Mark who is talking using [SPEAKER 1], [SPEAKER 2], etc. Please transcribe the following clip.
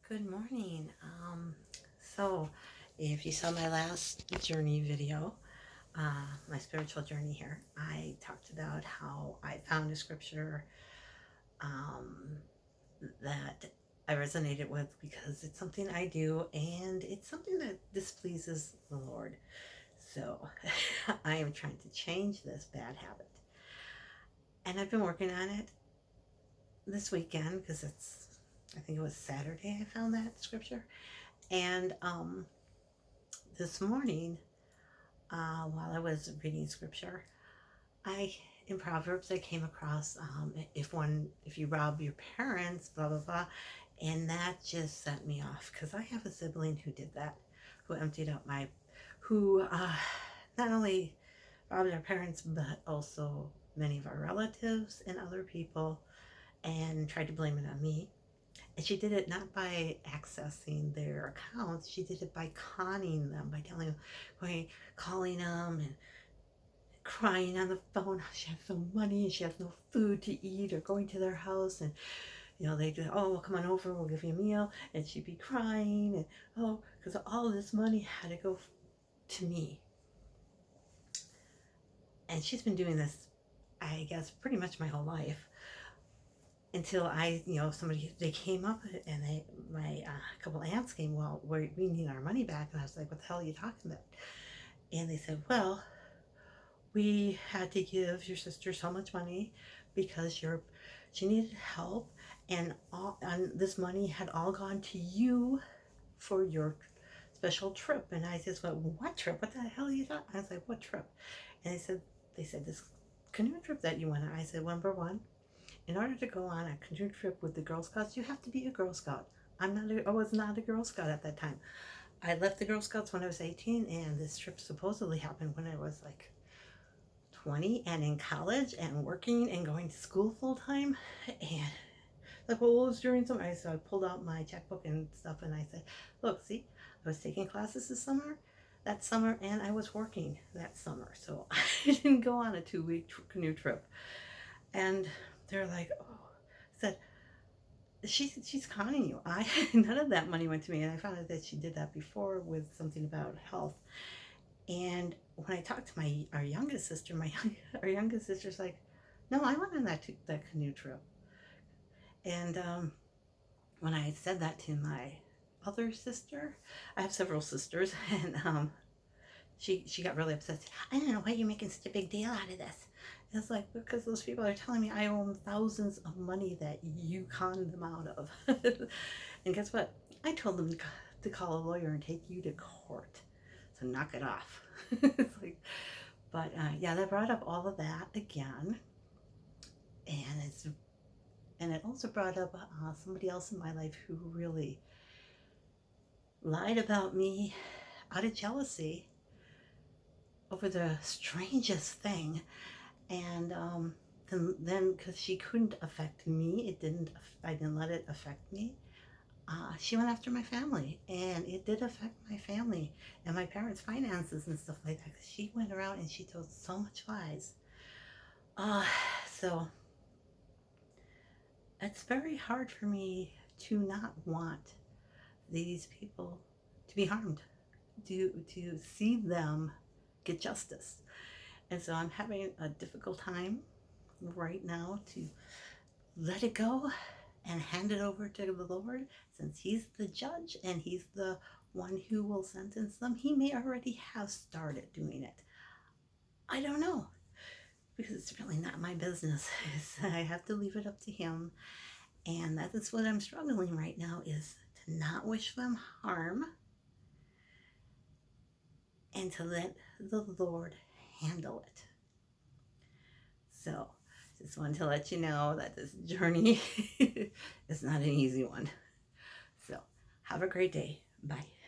[SPEAKER 1] Good morning. So, if you saw my last journey video, my spiritual journey here, I talked about how I found a scripture um, that I resonated with because it's something I do and it's something that displeases the Lord. So, I am trying to change this bad habit. And I've been working on it this weekend because I think it was Saturday I found that scripture. And this morning, while I was reading scripture, I in Proverbs I came across if you rob your parents, blah blah blah, and that just set me off because I have a sibling who did that, who emptied out who not only robbed our parents but also many of our relatives and other people, and tried to blame it on me. And she did it not by accessing their accounts. She did it by conning them, by calling them and crying on the phone. She has no money and she has no food to eat, or going to their house and they do, oh, well, come on over, we'll give you a meal. And she'd be crying and, oh, because all this money had to go to me. And she's been doing this, I guess, pretty much my whole life. Until they came up and my couple aunts came, well, we need our money back. And I was like, what the hell are you talking about? And they said, well, we had to give your sister so much money because she needed help, and this money had all gone to you for your special trip. And I said, well, what trip? What the hell are you talking? I was like, what trip? And they said this canoe trip that you went on. I said, well, number one, in order to go on a canoe trip with the Girl Scouts, you have to be a Girl Scout. I was not a Girl Scout at that time. I left the Girl Scouts when I was 18, and this trip supposedly happened when I was like 20 and in college and working and going to school full time. And like, well, what was during summer? So I pulled out my checkbook and stuff, and I said, look, see, I was taking classes that summer, and I was working that summer. So I didn't go on a 2-week canoe trip. And they're like, oh, said, she's conning you. None of that money went to me. And I found out that she did that before with something about health. And when I talked to our youngest sister, our youngest sister's like, no, I went on that canoe trip. And when I said that to my other sister, I have several sisters, and she got really upset. I don't know why you're making such a big deal out of this. It's like, because those people are telling me I own thousands of money that you conned them out of. And guess what? I told them to call a lawyer and take you to court. So knock it off. It's like, but yeah, that brought up all of that again. And it also brought up somebody else in my life who really lied about me out of jealousy over the strangest thing. And then because she couldn't affect me, I didn't let it affect me. She went after my family, and it did affect my family and my parents' finances and stuff like that. Cause she went around and she told so much lies. So it's very hard for me to not want these people to be harmed, to see them get justice. And so I'm having a difficult time right now to let it go and hand it over to the Lord, since He's the judge and He's the one who will sentence them. He may already have started doing it. I don't know, because it's really not my business. I have to leave it up to Him. And that is what I'm struggling right now, is to not wish them harm and to let the Lord handle it. So just wanted to let you know that this journey is not an easy one. So have a great day. Bye.